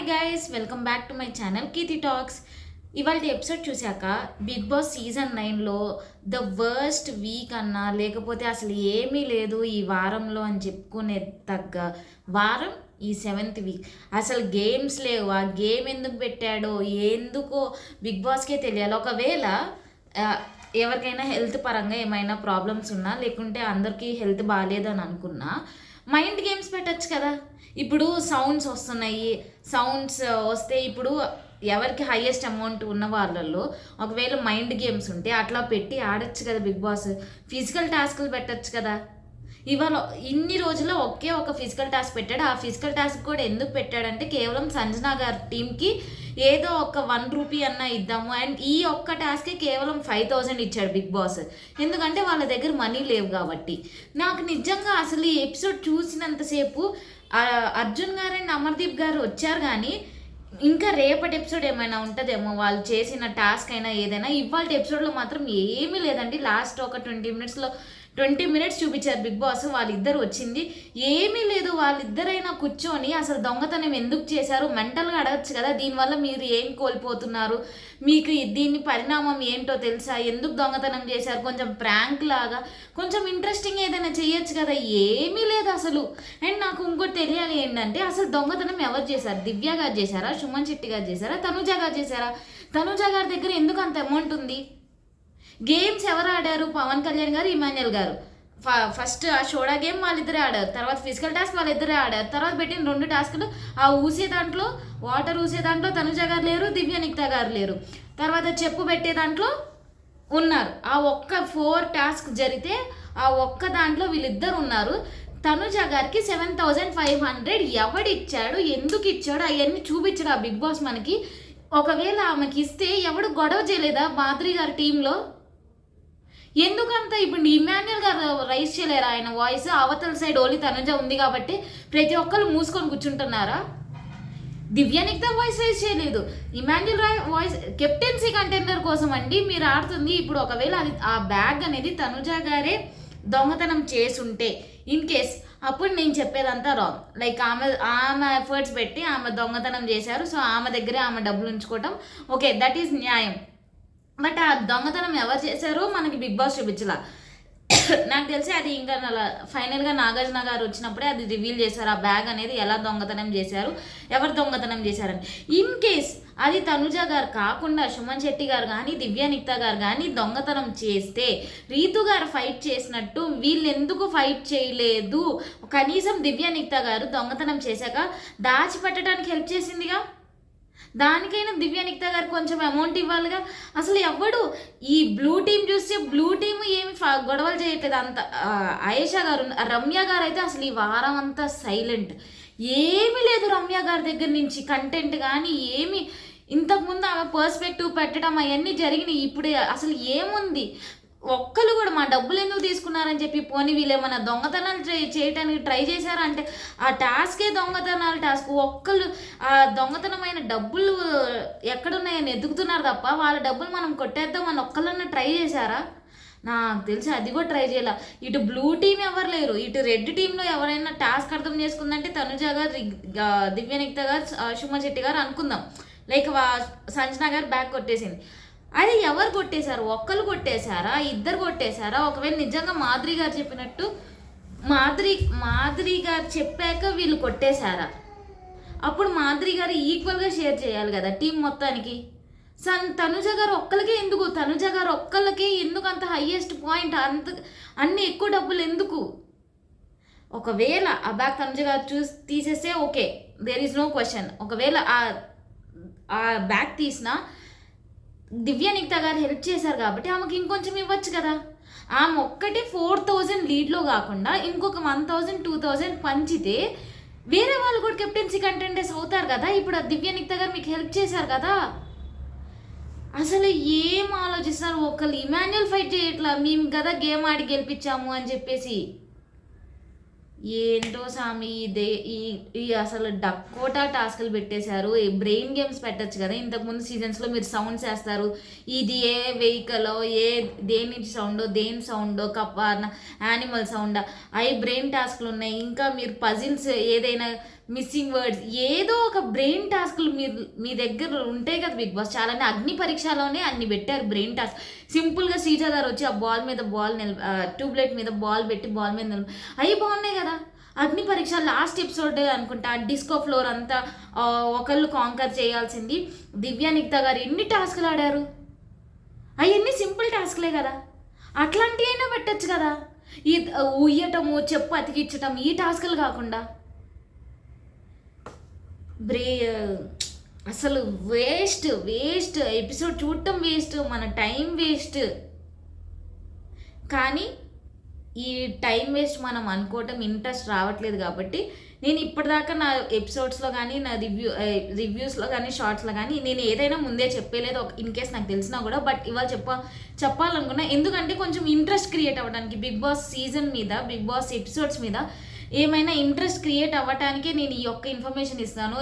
Hi guys, welcome back to my channel Keerthi talks. ఇవాళ episode చూశాక Bigg Boss season 9లో the worst week అన్నా లేకపోతే అసలు ఏమీ లేదు ఈ వారంలో అని చెప్పుకునే తగ్గ వారం ఈ 7th వీక్. అసలు గేమ్స్ లేవు. ఆ గేమ్ ఎందుకు పెట్టాడో ఎందుకో బిగ్ బాస్కే తెలియాలి. ఒకవేళ ఎవరికైనా హెల్త్ పరంగా ఏమైనా ప్రాబ్లమ్స్ ఉన్నా లేకుంటే అందరికీ హెల్త్ బాగాలేదని అనుకున్నా మైండ్ గేమ్స్ పెట్టచ్చు కదా. ఇప్పుడు సౌండ్స్ వస్తున్నాయి, సౌండ్స్ వస్తే ఇప్పుడు ఎవరికి హైయెస్ట్ అమౌంట్ ఉన్న వాళ్ళల్లో ఒకవేళ మైండ్ గేమ్స్ ఉంటే అట్లా పెట్టి ఆడచ్చు కదా బిగ్ బాస్. ఫిజికల్ టాస్క్లు పెట్టచ్చు కదా. ఇవాళ ఇన్ని రోజుల్లో ఒకే ఒక ఫిజికల్ టాస్క్ పెట్టాడు. ఆ ఫిజికల్ టాస్క్ కూడా ఎందుకు పెట్టాడంటే కేవలం సంజనా గారి టీంకి ఏదో ఒక 1 రూపీ అన్నా ఇద్దాము. అండ్ ఈ ఒక్క టాస్కే కేవలం 5000 ఇచ్చాడు బిగ్ బాస్. ఎందుకంటే వాళ్ళ దగ్గర మనీ లేవు కాబట్టి. నాకు నిజంగా అసలు ఈ ఎపిసోడ్ చూసినంతసేపు అర్జున్ గారు అండ్ అమర్దీప్ గారు వచ్చారు, కానీ ఇంకా రేపటి ఎపిసోడ్ ఏమైనా ఉంటుందేమో వాళ్ళు చేసిన టాస్క్ అయినా ఏదైనా. ఇవాళ ఎపిసోడ్లో మాత్రం ఏమీ లేదండి. లాస్ట్ ఒక 20 మినిట్స్ చూపించారు బిగ్ బాస్. వాళ్ళిద్దరు వచ్చింది ఏమీ లేదు. వాళ్ళిద్దరైనా కూర్చొని అసలు దొంగతనం ఎందుకు చేశారు మెంటల్గా అడగచ్చు కదా. దీనివల్ల మీరు ఏం కోల్పోతున్నారు, మీకు దీని పరిణామం ఏంటో తెలుసా, ఎందుకు దొంగతనం చేశారు, కొంచెం ప్రాంక్ లాగా కొంచెం ఇంట్రెస్టింగ్ ఏదైనా చేయొచ్చు కదా. ఏమీ లేదు అసలు. అండ్ నాకు ఇంకోటి తెలియాలి ఏంటంటే అసలు దొంగతనం ఎవరు చేశారు? దివ్య గారు చేశారా, సుమన్ శెట్టి గారు చేశారా, తనుజ గారు చేశారా? తనుజ గారి దగ్గర ఎందుకు అంత అమౌంట్ ఉంది? గేమ్స్ ఎవరు ఆడారు? పవన్ కళ్యాణ్ గారు, ఇమాన్యుల్ గారు. ఫస్ట్ ఆ షోడా గేమ్ వాళ్ళిద్దరే ఆడారు, తర్వాత ఫిజికల్ టాస్క్ వాళ్ళిద్దరే ఆడారు, తర్వాత పెట్టిన 2 టాస్కులు ఆ ఊసే దాంట్లో, వాటర్ ఊసే దాంట్లో తనుజ గారు లేరు, దివ్య నిక్తా గారు లేరు. తర్వాత చెప్పు పెట్టే దాంట్లో ఉన్నారు. ఆ ఒక్క 4 టాస్క్ జరిగితే ఆ ఒక్క దాంట్లో వీళ్ళిద్దరు ఉన్నారు. తనుజ గారికి 7500 ఎవడిచ్చాడు, ఎందుకు ఇచ్చాడు అవన్నీ చూపించాడు ఆ బిగ్ బాస్ మనకి. ఒకవేళ ఆమెకి ఇస్తే ఎవడు గొడవ చేయలేదా మాధురి గారి టీంలో? ఎందుకంత ఇప్పుడు ఇమాన్యుల్ గారు రైస్ చేయలేరు ఆయన వాయిస్? అవతల సైడ్ ఓన్లీ తనుజ ఉంది కాబట్టి ప్రతి ఒక్కరు మూసుకొని కూర్చుంటున్నారా? దివ్య నిక్తా వాయిస్ రైజ్ చేయలేదు. ఇమాన్యుల్ వాయిస్ కెప్టెన్సీ కంటెండర్ కోసం అండి మీరు ఆడుతుంది. ఇప్పుడు ఒకవేళ అది ఆ బ్యాగ్ అనేది తనుజ గారే దొంగతనం చేసుంటే ఇన్ కేస్ అప్పుడు నేను చెప్పేదంతా రాంగ్. లైక్ ఆమె ఎఫర్ట్స్ పెట్టి ఆమె దొంగతనం చేశారు, సో ఆమె దగ్గరే ఆమె డబ్బులు ఉంచుకోవటం ఓకే, దట్ ఈస్ న్యాయం. బట్ ఆ దొంగతనం ఎవరు చేశారో మనకి బిగ్ బాస్ చూపించలా. నాకు తెలిసి అది ఇంకా ఫైనల్గా నాగార్జున గారు వచ్చినప్పుడే అది రివీల్ చేశారు, ఆ బ్యాగ్ అనేది ఎలా దొంగతనం చేశారు, ఎవరు దొంగతనం చేశారని. ఇన్ కేస్ అది తనుజ గారు కాకుండా సుమన్ శెట్టి గారు కానీ దివ్య నిక్తా గారు కానీ దొంగతనం చేస్తే రీతు గారు ఫైట్ చేసినట్టు వీళ్ళు ఎందుకు ఫైట్ చేయలేదు? కనీసం దివ్య నిక్తా గారు దొంగతనం చేశాక దాచిపెట్టడానికి హెల్ప్ చేసిందిగా, దానికైనా దివ్య నిక్తా గారు కొంచెం అమౌంట్ ఇవ్వాలిగా. అసలు ఎవడు ఈ బ్లూ టీం చూస్తే బ్లూ టీం ఏమి గొడవలు చేయట్లేదు. అంత ఆయేషా గారు, రమ్య గారు అయితే అసలు ఈ వారం అంతా సైలెంట్, ఏమీ లేదు రమ్య గారి దగ్గర నుంచి కంటెంట్ కానీ ఏమి. ఇంతకుముందు ఆమె పర్స్పెక్టివ్ పెట్టడం అవన్నీ జరిగినాయి. ఇప్పుడు అసలు ఏముంది? ఒక్కరు కూడా మా డబ్బులు ఎందుకు తీసుకున్నారని చెప్పి పోనీ వీళ్ళు ఏమైనా దొంగతనాలు చేయటానికి ట్రై చేశారంటే ఆ టాస్కే దొంగతనాల టాస్క్. ఒక్కరు ఆ దొంగతనమైన డబ్బులు ఎక్కడున్నాయని ఎదుగుతున్నారు తప్ప వాళ్ళ డబ్బులు మనం కొట్టేద్దామని ఒక్కళ్ళన్నా ట్రై చేశారా? నాకు తెలిసి అది కూడా ట్రై చేయాల. ఇటు బ్లూ టీం ఎవరు లేరు, ఇటు రెడ్ టీంలో ఎవరైనా టాస్క్ అర్థం చేసుకుందంటే తనుజ గారు, దివ్య నిక్తా గారు, సుమన్ శెట్టి గారు అనుకుందాం. లైక్ సంజనా గారు బ్యాక్ కొట్టేసింది. అది ఎవరు కొట్టేశారు? ఒక్కరు కొట్టేశారా, ఇద్దరు కొట్టేశారా? ఒకవేళ నిజంగా మాధురి గారు చెప్పినట్టు మాధురి గారు చెప్పాక వీళ్ళు కొట్టేశారా? అప్పుడు మాధురి గారు ఈక్వల్గా షేర్ చేయాలి కదా టీం మొత్తానికి. తనుజ గారు ఒక్కరికే ఎందుకు? తనుజ గారు ఒక్కళ్ళకే ఎందుకు అంత హయ్యెస్ట్ పాయింట్, అంత అన్ని ఎక్కువ డబ్బులు ఎందుకు? ఒకవేళ ఆ బ్యాగ్ తనుజ గారు తీసేస్తే okay, there is no question. ఒకవేళ ఆ బ్యాగ్ తీసినా దివ్య నిక్తా గారు హెల్ప్ చేశారు కాబట్టి ఆమెకి ఇంకొంచెం ఇవ్వచ్చు కదా. ఆమె ఒక్కటే 4000 లీడ్లో కాకుండా ఇంకొక 1000 2000 పంచితే వేరే వాళ్ళు కూడా కెప్టెన్సీ కంటెండర్స్ అవుతారు కదా. ఇప్పుడు ఆ దివ్య నిక్తా గారు మీకు హెల్ప్ చేశారు కదా. అసలు ఏం ఆలోచిస్తారు? ఒకళ్ళు ఇమాన్యుల్ ఫైట్ చేయట్లా, మేము కదా గేమ్ ఆడి గెలిపించాము అని చెప్పేసి. ఏంటో సామి ఇదే ఈ అసలు డక్కోటా టాస్క్లు పెట్టేశారు. బ్రెయిన్ గేమ్స్ పెట్టచ్చు కదా. ఇంతకుముందు సీజన్స్లో మీరు సౌండ్స్ వేస్తారు, ఇది ఏ వెహికలో దేని నుంచి సౌండో, దేని సౌండో, యానిమల్ సౌండా, అవి బ్రెయిన్ టాస్క్లు ఉన్నాయి. ఇంకా మీరు పజిల్స్ ఏదైనా మిస్సింగ్ వర్డ్స్, ఏదో ఒక బ్రెయిన్ టాస్క్లు మీ దగ్గర ఉంటాయి కదా బిగ్ బాస్. చాలానే అగ్ని పరీక్షలోనే అన్ని పెట్టారు బ్రెయిన్ టాస్క్. సింపుల్గా శ్రీజ గారు వచ్చి ఆ బాల్ మీద బాల్ ట్యూబ్లైట్ మీద బాల్ పెట్టి బాల్ మీద అవి బాగున్నాయి కదా. అగ్ని పరీక్ష లాస్ట్ ఎపిసోడ్ అనుకుంటా, డిస్కో ఫ్లోర్ అంతా ఒకళ్ళు కాంకర్ చేయాల్సింది. దివ్య నిక్తా గారు ఎన్ని టాస్క్లు ఆడారు, అవన్నీ సింపుల్ టాస్క్లే కదా. అట్లాంటివి అయినా పెట్టచ్చు కదా. ఈ ఉయ్యటము, చెప్పు అతికిచ్చటం, ఈ టాస్క్లు కాకుండా అసలు వేస్ట్ ఎపిసోడ్ చూడటం వేస్ట్, మన టైం వేస్ట్. కానీ ఈ టైం వేస్ట్ మనం అనుకోవటం ఇంట్రెస్ట్ రావట్లేదు కాబట్టి నేను ఇప్పటిదాకా నా ఎపిసోడ్స్లో కానీ నా రివ్యూస్లో కానీ షార్ట్స్లో కానీ నేను ఏదైనా ముందే చెప్పలేదు ఇన్ కేస్ నాకు తెలిసినా కూడా. బట్ ఇవాళ చెప్పాలనుకున్నా, ఎందుకంటే కొంచెం ఇంట్రెస్ట్ క్రియేట్ అవ్వడానికి బిగ్ బాస్ సీజన్ మీద, బిగ్ బాస్ ఎపిసోడ్స్ మీద ఏమైనా ఇంట్రెస్ట్ క్రియేట్ అవ్వటానికే నేను ఈ యొక్క ఇన్ఫర్మేషన్ ఇస్తాను.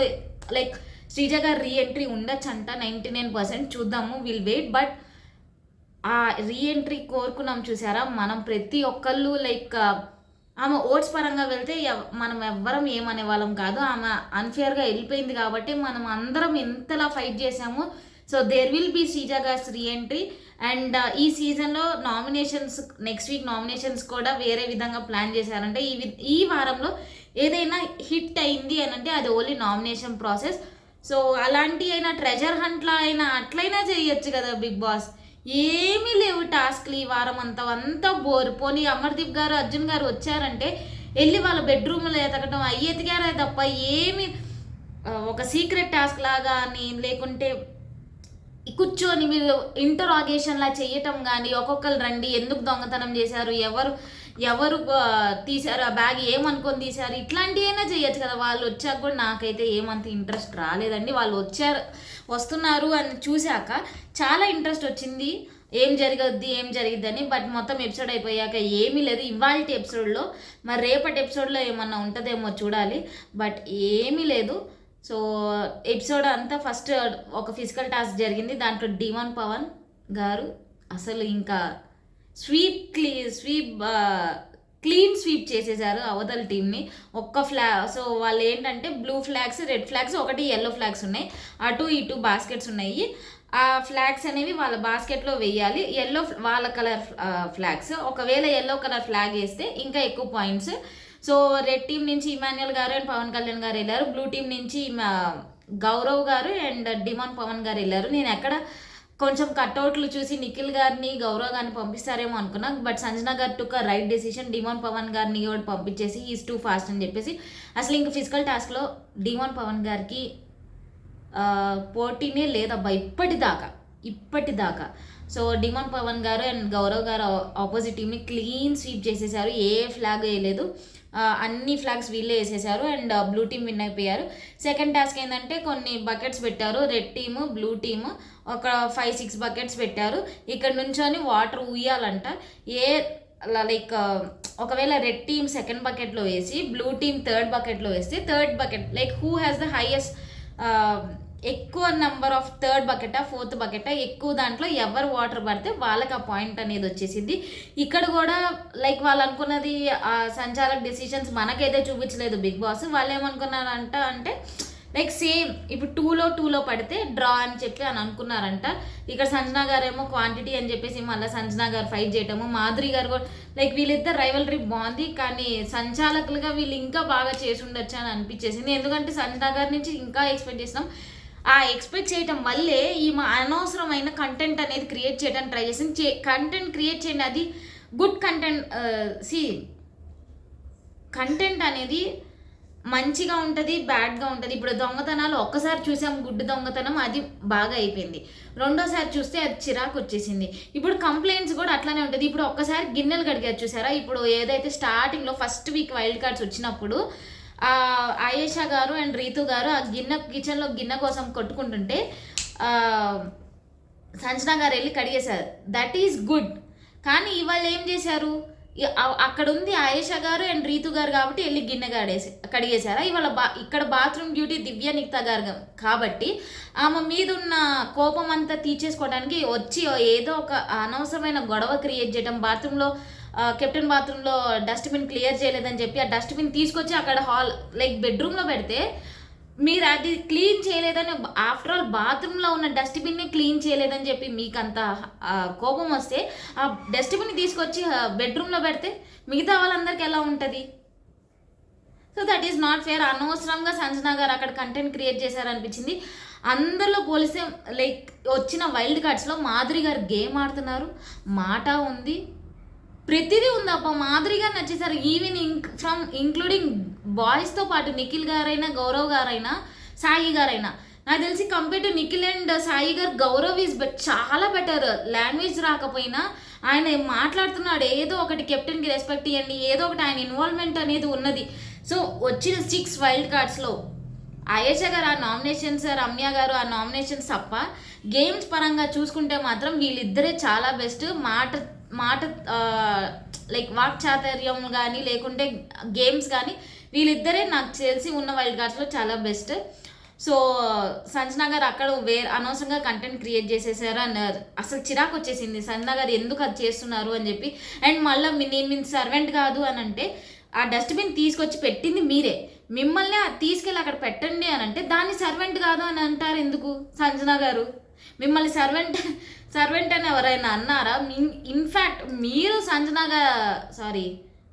లైక్ శ్రీజ గారు రీఎంట్రీ ఉండొచ్చంట 99%, చూద్దాము, విల్ వెయిట్. బట్ ఆ రీఎంట్రీ కోరుకున్నాం చూసారా మనం ప్రతి ఒక్కళ్ళు. లైక్ ఆమె ఓట్స్ పరంగా వెళ్తే మనం ఎవ్వరం ఏమనే వాళ్ళం కాదు. ఆమె అన్ఫేర్గా వెళ్ళిపోయింది కాబట్టి మనం అందరం ఎంతలా ఫైట్ చేసాము. So there will be Sreeja గార్స్ రీఎంట్రీ. అండ్ ఈ సీజన్లో నామినేషన్స్, నెక్స్ట్ వీక్ నామినేషన్స్ కూడా వేరే విధంగా ప్లాన్ చేశారంటే ఈ వారంలో ఏదైనా హిట్ అయింది అని అంటే అది ఓన్లీ నామినేషన్ ప్రాసెస్. సో అలాంటి అయినా ట్రెజర్ హంట్లా అయినా అట్లయినా చేయొచ్చు కదా బిగ్ బాస్. ఏమీ లేవు టాస్క్లు ఈ వారం అంతా బోర్. పోనీ అమర్దీప్ గారు, అర్జున్ గారు వచ్చారంటే వెళ్ళి వాళ్ళ బెడ్రూమ్లో ఎతకడం అయ్యి ఎతికారే తప్ప ఏమి ఒక సీక్రెట్ టాస్క్ లాగా అని, లేకుంటే కూర్చొని మీరు ఇంటరాగేషన్లా చేయటం కానీ, ఒక్కొక్కరు రండి ఎందుకు దొంగతనం చేశారు, ఎవరు తీశారు ఆ బ్యాగ్, ఏమనుకొని తీశారు, ఇట్లాంటివి అయినా చేయొచ్చు కదా. వాళ్ళు వచ్చాక కూడా నాకైతే ఏమంత ఇంట్రెస్ట్ రాలేదండి. వాళ్ళు వస్తున్నారు అని చూశాక చాలా ఇంట్రెస్ట్ వచ్చింది ఏం జరిగిద్దని. బట్ మొత్తం ఎపిసోడ్ అయిపోయాక ఏమీ లేదు ఇవాళ ఎపిసోడ్లో. మరి రేపటి ఎపిసోడ్లో ఏమన్నా ఉంటుందేమో చూడాలి, బట్ ఏమీ లేదు. సో ఎపిసోడ్ అంతా ఫస్ట్ ఒక ఫిజికల్ టాస్క్ జరిగింది. దాంట్లో డిమాన్ పవన్ గారు అసలు ఇంకా క్లీన్ స్వీప్ చేసేసారు అవతల టీంని. సో వాళ్ళు ఏంటంటే బ్లూ ఫ్లాగ్స్, రెడ్ ఫ్లాగ్స్, ఒకటి ఎల్లో ఫ్లాగ్స్ ఉన్నాయి. అటు ఇటు బాస్కెట్స్ ఉన్నాయి. ఆ ఫ్లాగ్స్ అనేవి వాళ్ళ బాస్కెట్లో వేయాలి. ఎల్లో వాళ్ళ కలర్ ఫ్లాగ్స్. ఒకవేళ ఎల్లో కలర్ ఫ్లాగ్ వేస్తే ఇంకా ఎక్కువ పాయింట్స్. సో రెడ్ టీం నుంచి ఇమాన్యుయల్ గారు అండ్ పవన్ కళ్యాణ్ గారు వెళ్ళారు. బ్లూ టీం నుంచి గౌరవ్ గారు అండ్ డిమాన్ పవన్ గారు వెళ్ళారు. నేను ఎక్కడ కొంచెం కట్అవుట్లు చూసి నిఖిల్ గారిని, గౌరవ్ గారిని పంపిస్తారేమో అనుకున్నా. బట్ సంజన గారు టుక్ రైట్ డెసిషన్. డిమాన్ పవన్ గారిని కూడా పంపించేసి ఈజ్ టూ ఫాస్ట్ అని చెప్పేసి అసలు ఇంక ఫిజికల్ టాస్క్లో డిమాన్ పవన్ గారికి పోటీనే లేదబ్బా ఇప్పటిదాకా. సో డిమాన్ పవన్ గారు అండ్ గౌరవ్ గారు ఆపోజిట్ టీమ్ని క్లీన్ స్వీప్ చేసేసారు. ఏ ఫ్లాగ్ వేయలేదు, అన్ని ఫ్లాగ్స్ వీళ్ళే వేసేసారు. అండ్ బ్లూ టీమ్ విన్ అయిపోయారు. సెకండ్ టాస్క్ ఏంటంటే కొన్ని బకెట్స్ పెట్టారు. రెడ్ టీము, బ్లూ టీము ఒక 5-6 బకెట్స్ పెట్టారు. ఇక్కడ నుంచొని వాటర్ ఉయ్యాలంట. లైక్ ఒకవేళ రెడ్ టీమ్ సెకండ్ బకెట్లో వేసి బ్లూ టీమ్ థర్డ్ బకెట్లో వేస్తే third bucket like who has the highest ఎక్కువ నెంబర్ ఆఫ్ థర్డ్ బకెటా ఫోర్త్ బకెటా ఎక్కువ దాంట్లో ఎవరు వాటర్ పడితే వాళ్ళకి ఆ పాయింట్ అనేది వచ్చేసింది. ఇక్కడ కూడా లైక్ వాళ్ళు అనుకున్నది సంచాలక్ డెసిషన్స్ మనకైతే చూపించలేదు బిగ్ బాస్. వాళ్ళు ఏమనుకున్నారంట అంటే లైక్ సేమ్ ఇప్పుడు 2లో పడితే డ్రా అని చెప్పి అనుకున్నారంట. ఇక్కడ సంజనా గారు ఏమో క్వాంటిటీ అని చెప్పేసి మళ్ళీ సంజనా గారు ఫైట్ చేయటము, మాధురి గారు కూడా లైక్ వీళ్ళిద్దరు రైవలరీ బాగుంది. కానీ సంచాలకులుగా వీళ్ళు ఇంకా బాగా చేసి ఉండొచ్చు అని అనిపించేసింది. ఎందుకంటే సంజనా గారి నుంచి ఇంకా ఎక్స్పెక్ట్ చేసినాం. ఆ ఎక్స్పెక్ట్ చేయటం వల్లే ఈమె అనవసరమైన కంటెంట్ అనేది క్రియేట్ చేయడానికి ట్రై చేసింది. కంటెంట్ క్రియేట్ చేయండి, అది గుడ్ కంటెంట్. కంటెంట్ అనేది మంచిగా ఉంటుంది, బ్యాడ్గా ఉంటుంది. ఇప్పుడు దొంగతనాలు ఒక్కసారి చూసాం గుడ్డు దొంగతనం, అది బాగా అయిపోయింది. రెండోసారి చూస్తే అది చిరాకు వచ్చేసింది. ఇప్పుడు కంప్లైంట్స్ కూడా అట్లానే ఉంటుంది. ఇప్పుడు ఒక్కసారి గిన్నెలు కడిగారు చూసారా. ఇప్పుడు ఏదైతే స్టార్టింగ్లో ఫస్ట్ వీక్ వైల్డ్ కార్డ్స్ వచ్చినప్పుడు ఆయేషా గారు అండ్ రీతు గారు ఆ కిచెన్లో గిన్నె కోసం కొట్టుకుంటుంటే సంజనా గారు వెళ్ళి కడిగేశారు. That is good. కానీ ఇవాళ ఏం చేశారు, అక్కడ ఉంది ఆయేషా గారు అండ్ రీతు గారు కాబట్టి వెళ్ళి గిన్నె కడిగేశారా. ఇవాళ ఇక్కడ బాత్రూమ్ డ్యూటీ దివ్య నిక్తా గారు కాబట్టి ఆమె మీద ఉన్న కోపం అంతా తీర్చేసుకోవడానికి వచ్చి ఏదో ఒక అనవసరమైన గొడవ క్రియేట్ చేయడం, బాత్రూంలో కెప్టెన్ బాత్రూంలో డస్ట్బిన్ క్లియర్ చేయలేదని చెప్పి ఆ డస్ట్బిన్ తీసుకొచ్చి అక్కడ లైక్ బెడ్రూమ్లో పెడితే మీరు అది క్లీన్ చేయలేదని, ఆఫ్టర్ ఆల్ బాత్రూంలో ఉన్న డస్ట్బిన్ని క్లీన్ చేయలేదని చెప్పి మీకు అంత కోపం వస్తే ఆ డస్ట్బిన్ని తీసుకొచ్చి బెడ్రూమ్లో పెడితే మిగతా వాళ్ళందరికీ ఎలా ఉంటుంది? So that is not fair. అనవసరంగా సంజన గారు అక్కడ కంటెంట్ క్రియేట్ చేశారనిపించింది. అందరిలో పోలిస్తే లైక్ వచ్చిన వైల్డ్ కార్డ్స్లో మాధురి గారు గేమ్ ఆడుతున్నారు, మాట ఉంది, ప్రతిదీ ఉంది అబ్బా. మాధురి గారు నచ్చేసారు. ఈవెన్ ఇంక్లూడింగ్ బాయ్స్తో పాటు నిఖిల్ గారైనా, గౌరవ్ గారైనా, సాయి గారైనా, నాకు తెలిసి compare to Nikhil and Sai గారు గౌరవ్ ఈజ్ చాలా బెటర్. లాంగ్వేజ్ రాకపోయినా ఆయన మాట్లాడుతున్నాడు, ఏదో ఒకటి కెప్టెన్కి రెస్పెక్ట్ ఇవ్వండి, ఏదో ఒకటి ఆయన ఇన్వాల్వ్మెంట్ అనేది ఉన్నది. సో వచ్చిన 6 వైల్డ్ కార్డ్స్లో ఆయేషా గారు ఆ నామినేషన్స్, రమ్య గారు ఆ నామినేషన్స్ తప్ప గేమ్స్ పరంగా చూసుకుంటే మాత్రం వీళ్ళిద్దరే చాలా బెస్ట్. మాట లైక్ వాక్చాతుర్యం కానీ లేకుంటే గేమ్స్ కానీ వీళ్ళిద్దరే నాకు తెలిసి ఉన్న వైల్డ్ కార్డ్స్లో చాలా బెస్ట్. సో సంజన గారు అక్కడ అనవసరంగా కంటెంట్ క్రియేట్ చేసేసారు అని అసలు చిరాకు వచ్చేసింది. సంజన గారు ఎందుకు అది చేస్తున్నారు అని చెప్పి. అండ్ మళ్ళీ నేను సర్వెంట్ కాదు అని అంటే, ఆ డస్ట్బిన్ తీసుకొచ్చి పెట్టింది మీరే, మిమ్మల్ని అది తీసుకెళ్ళి అక్కడ పెట్టండి అని అంటే దాన్ని సర్వెంట్ కాదు అని అంటారు ఎందుకు సంజన గారు? మిమ్మల్ని సర్వెంట్ అని ఎవరైనా అన్నారా? ఇన్ఫ్యాక్ట్ మీరు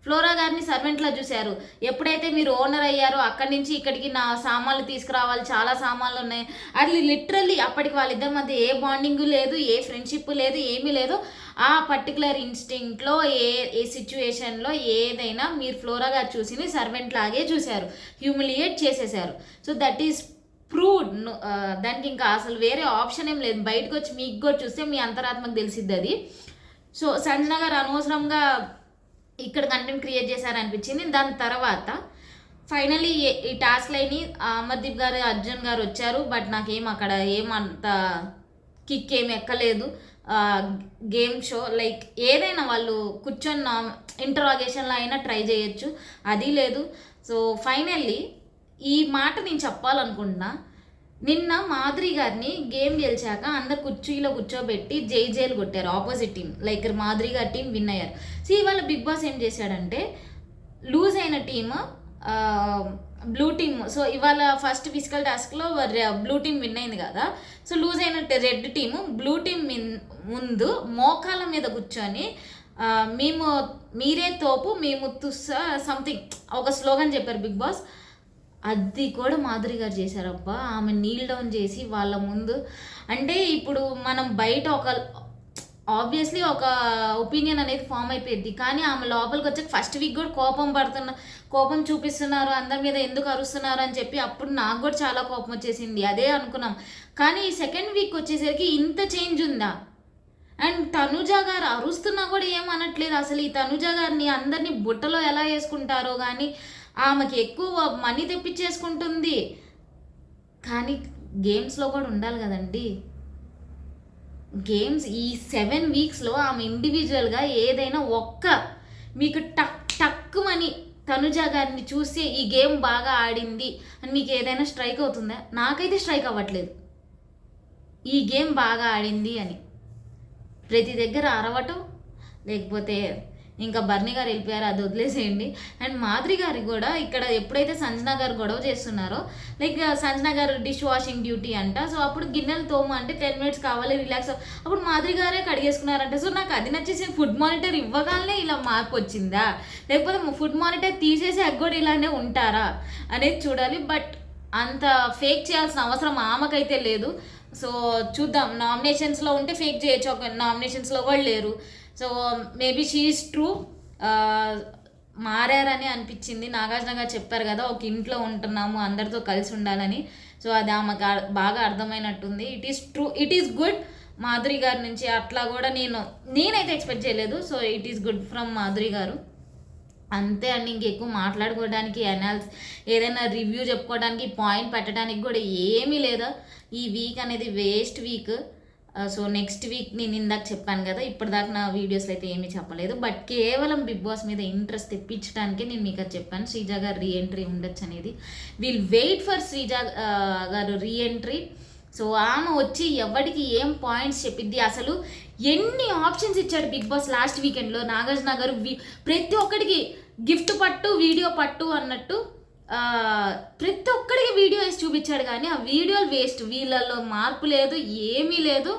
ఫ్లోరా గారిని సర్వెంట్లా చూశారు. ఎప్పుడైతే మీరు ఓనర్ అయ్యారో అక్కడి నుంచి ఇక్కడికి నా సామాన్లు తీసుకురావాలి, చాలా సామాన్లు ఉన్నాయి, అది లిటరల్లీ అప్పటికి వాళ్ళిద్దరి మధ్య ఏ బాండింగ్ లేదు, ఏ ఫ్రెండ్షిప్ లేదు, ఏమీ లేదు. ఆ పర్టికులర్ ఇన్స్టింక్ట్లో ఏ సిచ్యువేషన్లో ఏదైనా మీరు ఫ్లోరా గారు చూసి సర్వెంట్ లాగే చూశారు, హ్యూమిలియేట్ చేసేసారు. So that is proved. దానికి ఇంకా అసలు వేరే ఆప్షన్ ఏం లేదు. బయటకు వచ్చి మీకు కూడా చూస్తే మీ అంతరాత్మకు తెలిసిద్ది అది. సో సంజన గారు అనవసరంగా ఇక్కడ కంటెంట్ క్రియేట్ చేశారనిపించింది. దాని తర్వాత ఫైనలీ ఈ టాస్క్ లైని అమర్దీప్ గారు, అర్జున్ గారు వచ్చారు. బట్ నాకేం అక్కడ ఏమంత కిక్ ఏమి ఎక్కలేదు. గేమ్ షో లైక్ ఏదైనా వాళ్ళు కూర్చొని ఇంటరాగేషన్లో అయినా ట్రై చేయొచ్చు, అది లేదు. సో ఫైనల్లీ ఈ మాట నేను చెప్పాలనుకుంటున్నా. నిన్న మాధురి గారిని గేమ్ గెలిచాక అందరు కుర్చీలో కూర్చోబెట్టి జైలు కొట్టారు ఆపోజిట్ టీం. లైక్ మాధురి గారి టీం విన్ అయ్యారు. సో ఇవాళ బిగ్ బాస్ ఏం చేశాడంటే, లూజ్ అయిన టీము బ్లూ టీమ్. సో ఇవాళ ఫస్ట్ ఫిజికల్ టాస్క్లో బ్లూ టీం విన్ అయింది కదా. సో లూజ్ అయిన రెడ్ టీము బ్లూ టీం ముందు మోకాల మీద కూర్చొని మీరే తోపు మేము తుస్సా సంథింగ్ ఒక స్లోగన్ చెప్పారు బిగ్ బాస్. అది కూడా మాధురి గారు చేశారబ్బా. ఆమె నీల్ డౌన్ చేసి వాళ్ళ ముందు, అంటే ఇప్పుడు మనం బయట ఆబ్వియస్లీ ఒక ఒపీనియన్ అనేది ఫామ్ అయిపోయింది, కానీ ఆమె లోపలికి వచ్చాక ఫస్ట్ వీక్ కూడా కోపం చూపిస్తున్నారు, అందరి మీద ఎందుకు అరుస్తున్నారు అని చెప్పి అప్పుడు నాకు కూడా చాలా కోపం వచ్చేసింది. అదే అనుకున్నాం. కానీ ఈ సెకండ్ వీక్ వచ్చేసరికి ఇంత చేంజ్ ఉందా? అండ్ తనుజ గారు అరుస్తున్నా కూడా ఏమనట్లేదు. అసలు ఈ తనుజ గారిని అందరినీ బుట్టలో ఎలా వేసుకుంటారో కానీ ఆమెకి ఎక్కువ మనీ తెప్పించేసుకుంటుంది. కానీ గేమ్స్లో కూడా ఉండాలి కదండి. గేమ్స్ ఈ 7 వీక్స్లో ఆమె ఇండివిజువల్గా ఏదైనా మీకు టక్కుమని తనుజ గారిని చూసి ఈ గేమ్ బాగా ఆడింది అని మీకు ఏదైనా స్ట్రైక్ అవుతుందా? నాకైతే స్ట్రైక్ అవ్వట్లేదు ఈ గేమ్ బాగా ఆడింది అని. ప్రతి దగ్గర అరవటం, లేకపోతే ఇంకా బర్నీ గారు వెళ్ళిపోయారు, అది వదిలేసేయండి. అండ్ మాధురి గారికి కూడా ఇక్కడ ఎప్పుడైతే సంజన గారు గొడవ చేస్తున్నారో, లైక్ సంజన గారు డిష్ వాషింగ్ డ్యూటీ అంట. సో అప్పుడు గిన్నెలు తోమ అంటే 10 minutes కావాలి రిలాక్స్, అప్పుడు మాధురి గారే కడిగేసుకున్నారంట. సో నాకు అది నచ్చేసి ఫుడ్ మానిటర్ ఇవ్వగానే ఇలా మార్పు వచ్చిందా, లేకపోతే ఫుడ్ మానిటర్ తీసేసి కూడా ఇలానే ఉంటారా అనేది చూడాలి. బట్ అంత ఫేక్ చేయాల్సిన అవసరం ఆమెకైతే లేదు. సో చూద్దాం. నామినేషన్స్లో ఉంటే ఫేక్ చేయొచ్చు, ఒక నామినేషన్స్లో కూడా లేరు. So maybe she is true. మారారని అనిపించింది. నాగార్జున గారు చెప్పారు కదా, ఒక ఇంట్లో ఉంటున్నాము, అందరితో కలిసి ఉండాలని. సో అది ఆమెకు బాగా అర్థమైనట్టుంది. It is true, it is good. Madhuri గారి నుంచి అట్లా కూడా నేనైతే ఎక్స్పెక్ట్ చేయలేదు. So it is good from Madhuri garu. అంతే అండి. ఇంకెక్కువ మాట్లాడుకోవడానికి, ఏదైనా రివ్యూ చెప్పుకోవడానికి, పాయింట్ పెట్టడానికి కూడా ఏమీ లేదా. ఈ వీక్ అనేది waste week. So next week నేను ఇందాక చెప్పాను కదా, ఇప్పటిదాకా నా వీడియోస్లో అయితే ఏమీ చెప్పలేదు. బట్ కేవలం బిగ్ బాస్ మీద ఇంట్రెస్ట్ తెప్పించడానికే నేను మీకు అది చెప్పాను. శ్రీజ గారు రీఎంట్రీ ఉండొచ్చు అనేది. విల్ వెయిట్ ఫర్ శ్రీజ గారు రీఎంట్రీ. సో ఆమె వచ్చి ఎవరికి ఏం పాయింట్స్ చెప్పిద్ది, అసలు ఎన్ని ఆప్షన్స్ ఇచ్చాడు బిగ్ బాస్ లాస్ట్ వీకెండ్లో. నాగార్జున గారు ప్రతి ఒక్కడికి గిఫ్ట్ పట్టు, వీడియో పట్టు అన్నట్టు ప్రతి ఒక్కడికి వీడియో వేసి చూపించాడు. కానీ ఆ వీడియోలు వేస్ట్, వీళ్ళల్లో మార్పు లేదు, ఏమీ లేదు.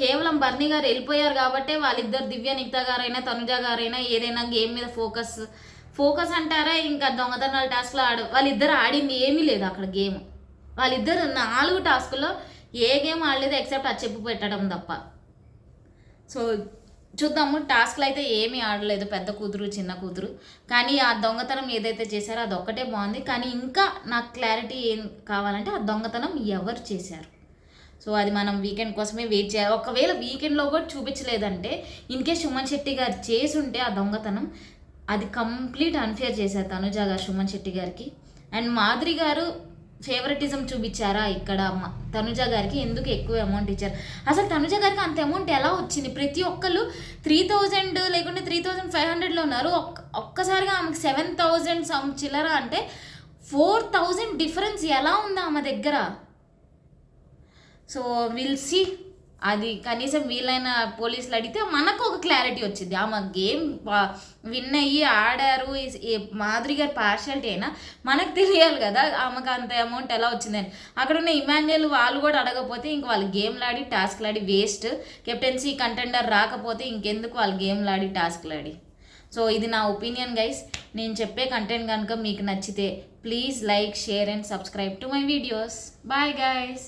కేవలం బర్నీ గారు వెళ్ళిపోయారు కాబట్టే వాళ్ళిద్దరు, దివ్య నిక్తా గారైనా తనుజ గారైనా ఏదైనా గేమ్ మీద ఫోకస్ అంటారా, ఇంకా దొంగతనాల టాస్క్లో వాళ్ళిద్దరు ఆడింది ఏమీ లేదు అక్కడ గేమ్. వాళ్ళిద్దరు 4 టాస్కుల్లో ఏ గేమ్ ఆడలేదు ఎక్సెప్ట్ అది చెప్పు పెట్టడం తప్ప. సో చూద్దాము. టాస్క్లు అయితే ఏమీ ఆడలేదు పెద్ద కూతురు చిన్న కూతురు. కానీ ఆ దొంగతనం ఏదైతే చేశారో అదొక్కటే బాగుంది. కానీ ఇంకా నాకు క్లారిటీ ఏం కావాలంటే ఆ దొంగతనం ఎవరు చేశారు. సో అది మనం వీకెండ్ కోసమే వెయిట్ చేయాలి. ఒకవేళ వీకెండ్లో కూడా చూపించలేదంటే, ఇన్కేస్ సుమన్ శెట్టి గారు చేసుంటే ఆ దొంగతనం, అది కంప్లీట్ అన్ఫేర్ చేశారు తనుజ గారు సుమన్ శెట్టి గారికి. అండ్ మాధురి గారు ఫేవరెటిజం చూపించారా ఇక్కడ తనుజ గారికి, ఎందుకు ఎక్కువ అమౌంట్ ఇచ్చారు? అసలు తనుజ గారికి అంత అమౌంట్ ఎలా వచ్చింది? ప్రతి ఒక్కళ్ళు 3000 లేకుంటే 3500లో ఉన్నారు. ఒక్కసారిగా ఆమెకు 7000 సమ్ చిల్లర అంటే 4000 డిఫరెన్స్ ఎలా ఉంది ఆమె దగ్గర? So will see. అది కనీసం వీళ్ళైన పోలీసులు అడిగితే మనకు ఒక క్లారిటీ వచ్చింది. ఆమె గేమ్ విన్ అయ్యి ఆడారు, మాధురి గారి పార్షాలిటీ అయినా మనకు తెలియాలి కదా ఆమెకు అంత అమౌంట్ ఎలా వచ్చిందని. అక్కడ ఉన్న ఇమాన్యుయల్ వాళ్ళు కూడా అడగకపోతే ఇంక వాళ్ళు గేమ్లాడి టాస్క్లాడి వేస్ట్. కెప్టెన్సీ కంటెండర్ రాకపోతే ఇంకెందుకు వాళ్ళు గేమ్లాడి టాస్క్లాడి. సో ఇది నా ఒపీనియన్ గైస్. నేను చెప్పే కంటెంట్ కనుక మీకు నచ్చితే please like, share and subscribe to my videos. Bye guys.